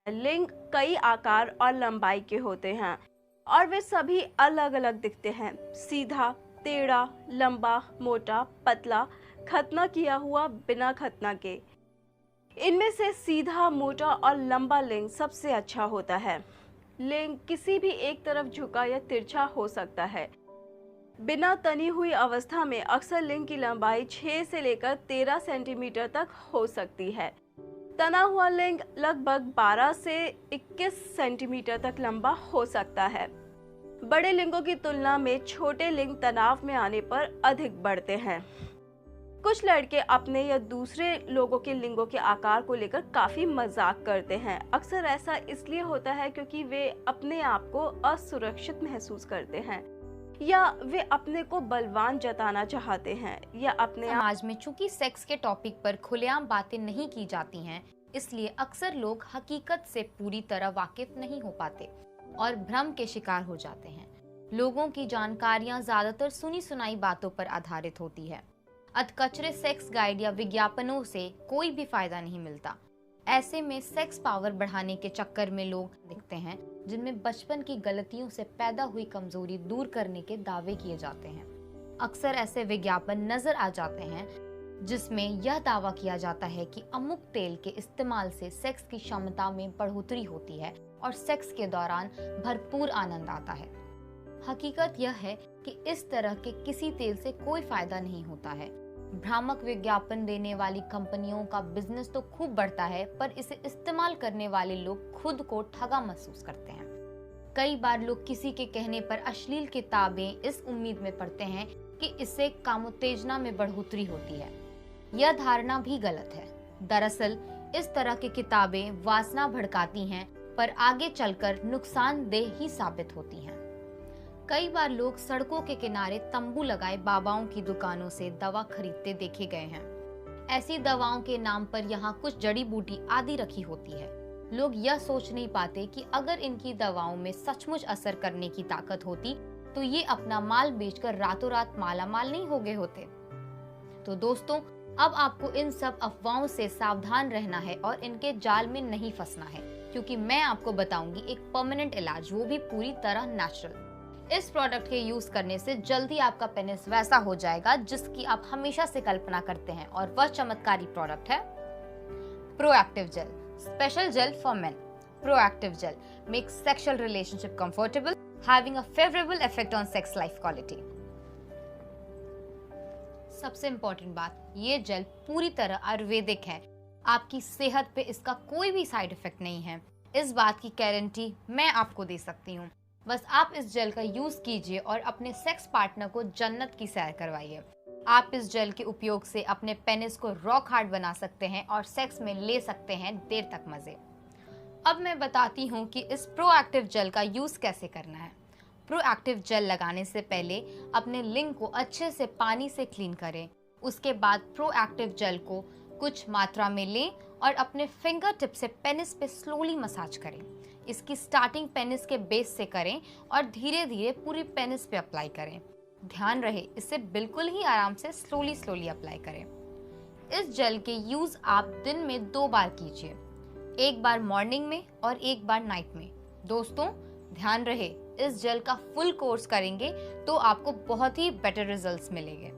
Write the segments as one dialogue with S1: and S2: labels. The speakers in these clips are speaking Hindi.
S1: लिंग कई आकार और लंबाई के होते हैं और वे सभी अलग अलग दिखते हैं। सीधा, टेढ़ा, लंबा, मोटा, पतला, खतना किया हुआ, बिना खतना के। इनमें से सीधा, मोटा और लंबा लिंग सबसे अच्छा होता है। लिंग किसी भी एक तरफ झुका या तिरछा हो सकता है। बिना तनी हुई अवस्था में अक्सर लिंग की लंबाई 6 से लेकर 13 सेंटीमीटर तक हो सकती है। तना हुआ लिंग लगभग 12 से 21 सेंटीमीटर तक लंबा हो सकता है। बड़े लिंगों की तुलना में छोटे लिंग तनाव में आने पर अधिक बढ़ते हैं। कुछ लड़के अपने या दूसरे लोगों के लिंगों के आकार को लेकर काफी मजाक करते हैं। अक्सर ऐसा इसलिए होता है क्योंकि वे अपने आप को असुरक्षित महसूस करते हैं या वे अपने को बलवान जताना चाहते हैं या अपने
S2: समाज में चूंकि सेक्स के टॉपिक पर खुलेआम बातें नहीं की जाती हैं, इसलिए अक्सर लोग हकीकत से पूरी तरह वाकिफ नहीं हो पाते और भ्रम के शिकार हो जाते हैं। लोगों की जानकारियां ज्यादातर सुनी सुनाई बातों पर आधारित होती है। अधकचरे सेक्स गाइड या विज्ञापनों से कोई भी फायदा नहीं मिलता। ऐसे में सेक्स पावर बढ़ाने के चक्कर में लोग दिखते हैं जिनमें बचपन की गलतियों से पैदा हुई कमजोरी दूर करने के दावे किए जाते हैं। अक्सर ऐसे विज्ञापन नजर आ जाते हैं जिसमें यह दावा किया जाता है कि अमुक तेल के इस्तेमाल से सेक्स की क्षमता में बढ़ोतरी होती है और सेक्स के दौरान भरपूर आनंद आता है। हकीकत यह है कि इस तरह के किसी तेल से कोई फायदा नहीं होता है। भ्रामक विज्ञापन देने वाली कंपनियों का बिजनेस तो खूब बढ़ता है, पर इसे इस्तेमाल करने वाले लोग खुद को ठगा महसूस करते हैं। कई बार लोग किसी के कहने पर अश्लील किताबें इस उम्मीद में पढ़ते हैं कि इससे कामोत्तेजना में बढ़ोतरी होती है। यह धारणा भी गलत है। दरअसल इस तरह की किताबें वासना भड़काती हैं, पर आगे चलकर नुकसानदेह ही साबित होती हैं। कई बार लोग सड़कों के किनारे तंबू लगाए बाबाओं की दुकानों से दवा खरीदते देखे गए हैं। ऐसी दवाओं के नाम पर यहाँ कुछ जड़ी बूटी आदि रखी होती है। लोग यह सोच नहीं पाते कि अगर इनकी दवाओं में सचमुच असर करने की ताकत होती तो ये अपना माल बेचकर रातों रात मालामाल नहीं हो गए होते। तो दोस्तों, अब आपको इन सब अफवाहों से सावधान रहना है और इनके जाल में नहीं फंसना है, क्योंकि मैं आपको बताऊंगी एक परमानेंट इलाज, वो भी पूरी तरह नेचुरल। इस प्रोडक्ट के यूज करने से जल्दी आपका पेनिस वैसा हो जाएगा जिसकी आप हमेशा से कल्पना करते हैं, और वह चमत्कारी प्रोडक्ट है proactive gel, special gel for men. Proactive gel makes sexual relationship comfortable, having a favourable effect on sex life quality. सबसे इंपॉर्टेंट बात, ये जेल पूरी तरह आयुर्वेदिक है। आपकी सेहत पे इसका कोई भी साइड इफेक्ट नहीं है। इस बात की गारंटी मैं आपको दे सकती हूँ। बस आप इस जेल का यूज कीजिए और अपने सेक्स पार्टनर को जन्नत की सैर करवाइए। आप इस जेल के उपयोग से अपने पेनिस को रॉक हार्ड बना सकते हैं और सेक्स में ले सकते हैं देर तक मजे। अब मैं बताती हूँ कि इस प्रोएक्टिव जेल का यूज कैसे करना है। प्रोएक्टिव जेल लगाने से पहले अपने लिंग को अच्छे से पानी से क्लीन करें। उसके बाद प्रोएक्टिव जेल को कुछ मात्रा में लें और अपने फिंगर टिप से पेनिस पे स्लोली मसाज करें। इसकी स्टार्टिंग पेनिस के बेस से करें और धीरे धीरे पूरी पेनिस पे अप्लाई करें। ध्यान रहे, इसे बिल्कुल ही आराम से स्लोली अप्लाई करें। इस जेल के यूज आप दिन में 2 बार कीजिए, एक बार मॉर्निंग में और एक बार नाइट में। दोस्तों ध्यान रहे, इस जेल का फुल कोर्स करेंगे तो आपको बहुत ही बेटर रिजल्ट्स मिलेंगे।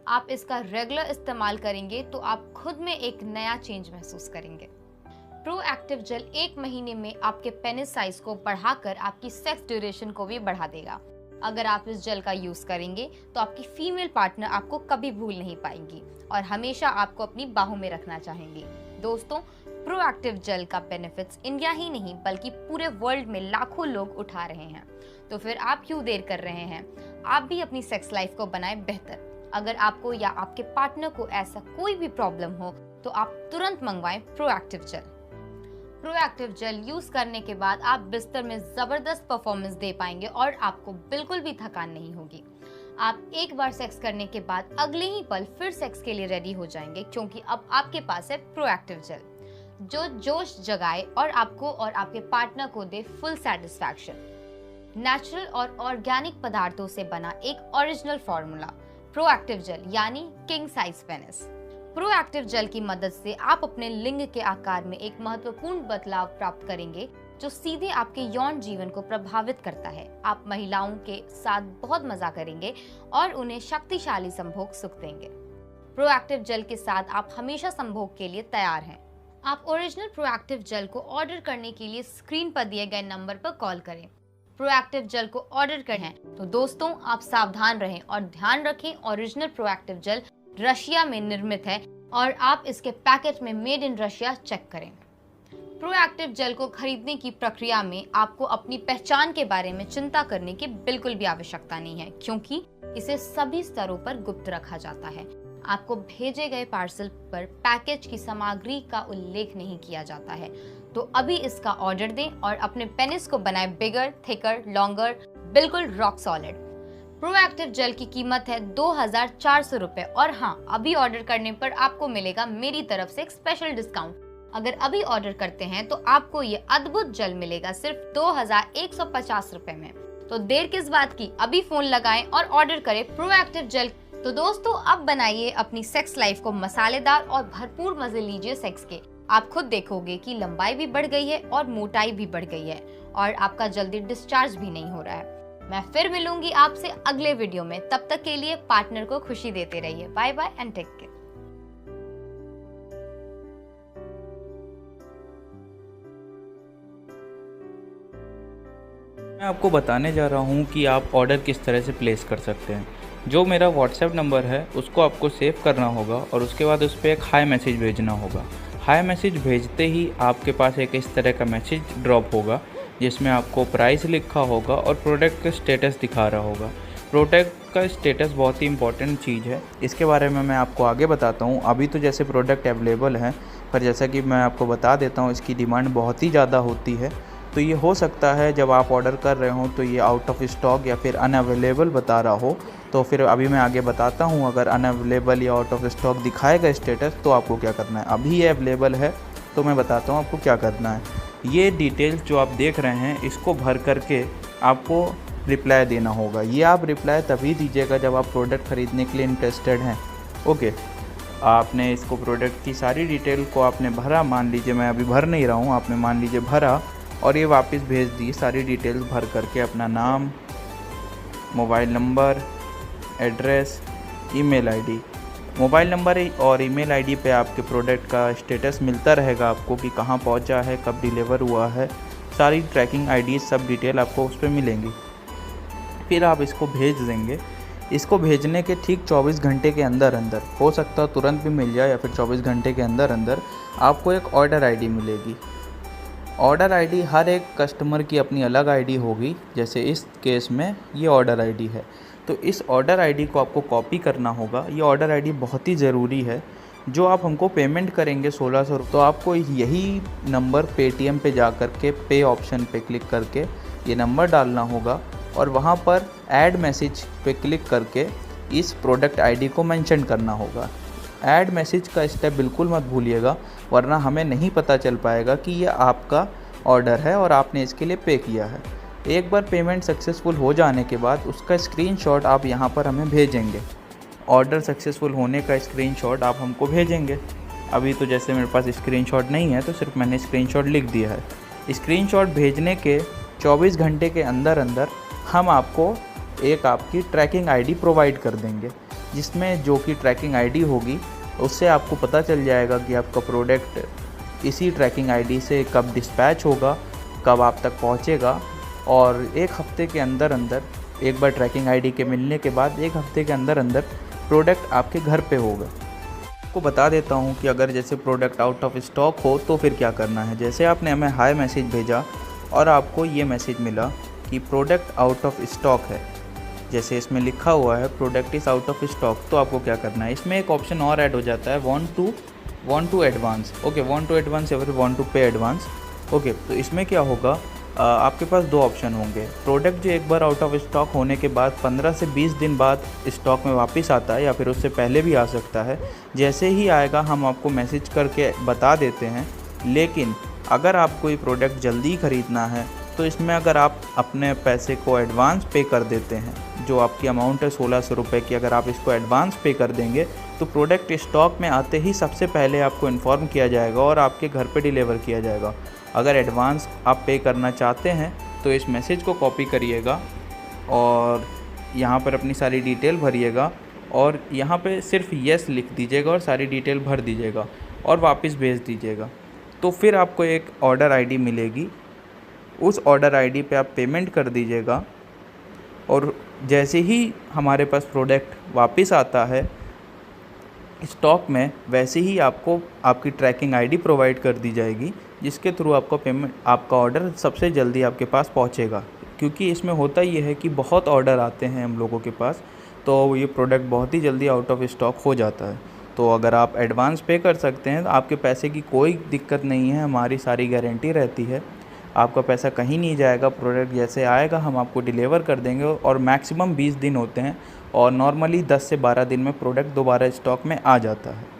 S2: आप इसका रेगुलर इस्तेमाल करेंगे तो आप खुद में एक नया चेंज महसूस करेंगे। प्रोएक्टिव जेल 1 महीने में आपके पेनिस साइज को बढ़ाकर आपकी सेक्स ड्यूरेशन को भी बढ़ा देगा। अगर आप इस जेल का यूज करेंगे तो आपकी फीमेल पार्टनर आपको कभी भूल नहीं पाएंगी और हमेशा आपको अपनी बाहों में रखना चाहेंगी। दोस्तों, प्रोएक्टिव जेल का बेनिफिट्स इंडिया ही नहीं बल्कि पूरे वर्ल्ड में लाखों लोग उठा रहे हैं। तो फिर आप क्यों देर कर रहे हैं? आप भी अपनी सेक्स लाइफ को बनाएं बेहतर। अगर आपको या आपके पार्टनर को ऐसा कोई भी प्रॉब्लम हो तो आप तुरंत मंगवाएं proactive gel. Proactive gel use करने के बाद आप बिस्तर में जबरदस्त परफॉर्मेंस दे पाएंगे और आपको बिल्कुल भी थकान नहीं होगी। आप एक बार सेक्स करने के बाद अगले ही पल फिर सेक्स के लिए रेडी हो जाएंगे, क्योंकि अब आपके पास है प्रोएक्टिव जेल जो जोश जगाए और आपको और आपके पार्टनर को दे फुल सेटिस्फैक्शन। नेचुरल और ऑर्गेनिक पदार्थों से बना एक ओरिजिनल फॉर्मूला प्रोएक्टिव जेल यानी king size penis. Proactive gel की मदद से आप अपने लिंग के आकार में एक महत्वपूर्ण बदलाव प्राप्त करेंगे जो सीधे आपके यौन जीवन को प्रभावित करता है। आप महिलाओं के साथ बहुत मजा करेंगे और उन्हें शक्तिशाली संभोग सुख देंगे। प्रोएक्टिव जेल के साथ आप हमेशा संभोग के लिए तैयार हैं। आप ओरिजिनल प्रोएक्टिव जेल को ऑर्डर करने के लिए स्क्रीन पर दिए गए नंबर पर कॉल करें। प्रोएक्टिव जेल को ऑर्डर करें तो दोस्तों आप सावधान रहें और ध्यान रखें, ओरिजिनल प्रोएक्टिव जेल रशिया में निर्मित है और आप इसके पैकेट में मेड इन रशिया चेक करें। प्रोएक्टिव जेल को खरीदने की प्रक्रिया में आपको अपनी पहचान के बारे में चिंता करने की बिल्कुल भी आवश्यकता नहीं है, क्योंकि इसे सभी स्तरों पर गुप्त रखा जाता है। आपको भेजे गए पार्सल पर पैकेज की सामग्री का उल्लेख नहीं किया जाता है। तो अभी इसका ऑर्डर दें और अपने पेनिस को बनाएं बिगर, थिकर, लॉन्गर, बिल्कुल रॉक सॉलिड। प्रोएक्टिव जेल की कीमत है 2400 रुपए और हाँ, अभी ऑर्डर करने पर आपको मिलेगा मेरी तरफ से एक स्पेशल डिस्काउंट। अगर अभी ऑर्डर करते हैं तो आपको ये अद्भुत जेल मिलेगा सिर्फ 2150 रुपए में। तो देर किस बात की, अभी फोन लगाएं और ऑर्डर करें प्रोएक्टिव जेल। तो दोस्तों अब बनाइए अपनी सेक्स लाइफ को मसालेदार और भरपूर मजे लीजिए सेक्स के। आप खुद देखोगे कि लंबाई भी बढ़ गई है और मोटाई भी बढ़ गई है और आपका जल्दी डिस्चार्ज भी नहीं हो रहा है। मैं फिर मिलूंगी आपसे अगले वीडियो में, तब तक के लिए पार्टनर को खुशी देते रहिए। Bye bye and take care.
S3: मैं आपको बताने जा रहा हूँ कि आप ऑर्डर किस तरह से प्लेस कर सकते हैं। जो मेरा व्हाट्सएप नंबर है उसको आपको सेव करना होगा और उसके बाद उस पर एक हाई मैसेज भेजना होगा। हाई मैसेज भेजते ही आपके पास एक इस तरह का मैसेज ड्रॉप होगा जिसमें आपको प्राइस लिखा होगा और प्रोडक्ट का स्टेटस दिखा रहा होगा। प्रोडक्ट का स्टेटस बहुत ही इंपॉर्टेंट चीज़ है, इसके बारे में मैं आपको आगे बताता हूँ। अभी तो जैसे प्रोडक्ट अवेलेबल है, पर जैसा कि मैं आपको बता देता हूँ इसकी डिमांड बहुत ही ज़्यादा होती है। तो ये हो सकता है जब आप ऑर्डर कर रहे हो तो ये आउट ऑफ स्टॉक या फिर अनअवेलेबल बता रहा हो। तो फिर अभी मैं आगे बताता हूँ, अगर अनअवेलेबल या आउट ऑफ स्टॉक दिखाएगा स्टेटस तो आपको क्या करना है। अभी ये अवेलेबल है तो मैं बताता हूँ आपको क्या करना है। ये डिटेल्स जो आप देख रहे हैं इसको भर करके आपको रिप्लाई देना होगा। ये आप रिप्लाई तभी दीजिएगा जब आप प्रोडक्ट ख़रीदने के लिए इंटरेस्टेड हैं। ओके, आपने इसको प्रोडक्ट की सारी डिटेल को आपने भरा, मान लीजिए मैं अभी भर नहीं रहा हूँ, आपने मान लीजिए भरा और ये वापस भेज दी सारी डिटेल्स भर करके। अपना नाम, mobile number, address, email ID. Mobile number और ईमेल आईडी पे आपके प्रोडक्ट का स्टेटस मिलता रहेगा आपको कि कहाँ पहुँचा है, कब डिलीवर हुआ है, सारी ट्रैकिंग आईडी सब डिटेल आपको उस पर मिलेंगी। फिर आप इसको भेज देंगे। इसको भेजने के ठीक 24 घंटे के अंदर अंदर, हो सकता है तुरंत भी मिल जाए या फिर 24 घंटे के अंदर अंदर आपको एक ऑर्डर आईडी मिलेगी। ऑर्डर आईडी हर एक कस्टमर की अपनी अलग आईडी होगी। जैसे इस केस में ये ऑर्डर आईडी है, तो इस ऑर्डर आईडी को आपको कॉपी करना होगा। ये ऑर्डर आईडी बहुत ही ज़रूरी है। जो आप हमको पेमेंट करेंगे 1600 रुपये, तो आपको यही नंबर पेटीएम पे जा कर के पे ऑप्शन पे क्लिक करके ये नंबर डालना होगा और वहाँ पर ऐड मैसेज पे क्लिक करके इस प्रोडक्ट आईडी को मेंशन करना होगा। ऐड मैसेज का स्टेप बिल्कुल मत भूलिएगा, वरना हमें नहीं पता चल पाएगा कि ये आपका ऑर्डर है और आपने इसके लिए पे किया है। एक बार पेमेंट सक्सेसफुल हो जाने के बाद उसका स्क्रीनशॉट आप यहाँ पर हमें भेजेंगे। ऑर्डर सक्सेसफुल होने का स्क्रीनशॉट आप हमको भेजेंगे। अभी तो जैसे मेरे पास स्क्रीनशॉट नहीं है तो सिर्फ मैंने स्क्रीनशॉट लिख दिया है। स्क्रीनशॉट भेजने के 24 घंटे के अंदर अंदर हम आपको एक आपकी ट्रैकिंग आईडी प्रोवाइड कर देंगे, जिसमें जो कि ट्रैकिंग आईडी होगी उससे आपको पता चल जाएगा कि आपका प्रोडक्ट इसी ट्रैकिंग आईडी से कब डिस्पैच होगा, कब आप तक पहुंचेगा। और एक हफ्ते के अंदर अंदर, एक बार ट्रैकिंग आईडी के मिलने के बाद एक हफ्ते के अंदर अंदर प्रोडक्ट आपके घर पे होगा। आपको बता देता हूँ कि अगर जैसे प्रोडक्ट आउट ऑफ स्टॉक हो तो फिर क्या करना है। जैसे आपने हमें हाई मैसेज भेजा और आपको ये मैसेज मिला कि प्रोडक्ट आउट ऑफ स्टॉक है, जैसे इसमें लिखा हुआ है product is out of stock, तो आपको क्या करना है, इसमें एक ऑप्शन और ऐड हो जाता है, want to advance. Okay, want to advance या फिर want to pay advance. Okay, तो इसमें क्या होगा, आपके पास दो ऑप्शन होंगे। प्रोडक्ट जो एक बार आउट ऑफ स्टॉक होने के बाद 15 से 20 दिन बाद स्टॉक में वापस आता है या फिर उससे पहले भी आ सकता है। जैसे ही आएगा हम आपको मैसेज करके बता देते हैं। लेकिन अगर आप कोई प्रोडक्ट जल्दी ख़रीदना है तो इसमें अगर आप अपने पैसे को एडवांस पे कर देते हैं, जो आपकी अमाउंट है 1600 रुपये की, अगर आप इसको एडवांस पे कर देंगे तो प्रोडक्ट स्टॉक में आते ही सबसे पहले आपको इन्फॉर्म किया जाएगा और आपके घर पे डिलीवर किया जाएगा। अगर एडवांस आप पे करना चाहते हैं तो इस मैसेज को कॉपी करिएगा और यहाँ पर अपनी सारी डिटेल भरिएगा और यहाँ पे सिर्फ येस लिख दीजिएगा और सारी डिटेल भर दीजिएगा और वापस भेज दीजिएगा। तो फिर आपको एक ऑर्डर आईडी मिलेगी, उस ऑर्डर आईडी पे आप पेमेंट कर दीजिएगा और जैसे ही हमारे पास प्रोडक्ट वापस आता है स्टॉक में, वैसे ही आपको आपकी ट्रैकिंग आईडी प्रोवाइड कर दी जाएगी, जिसके थ्रू आपको पेमेंट, आपका ऑर्डर सबसे जल्दी आपके पास पहुंचेगा। क्योंकि इसमें होता ये है कि बहुत ऑर्डर आते हैं हम लोगों के पास, तो ये प्रोडक्ट बहुत ही जल्दी आउट ऑफ स्टॉक हो जाता है। तो अगर आप एडवांस पे कर सकते हैं तो आपके पैसे की कोई दिक्कत नहीं है, हमारी सारी गारंटी रहती है, आपका पैसा कहीं नहीं जाएगा। प्रोडक्ट जैसे आएगा हम आपको डिलीवर कर देंगे और मैक्सिमम 20 दिन होते हैं और नॉर्मली 10 से 12 दिन में प्रोडक्ट दोबारा स्टॉक में आ जाता है।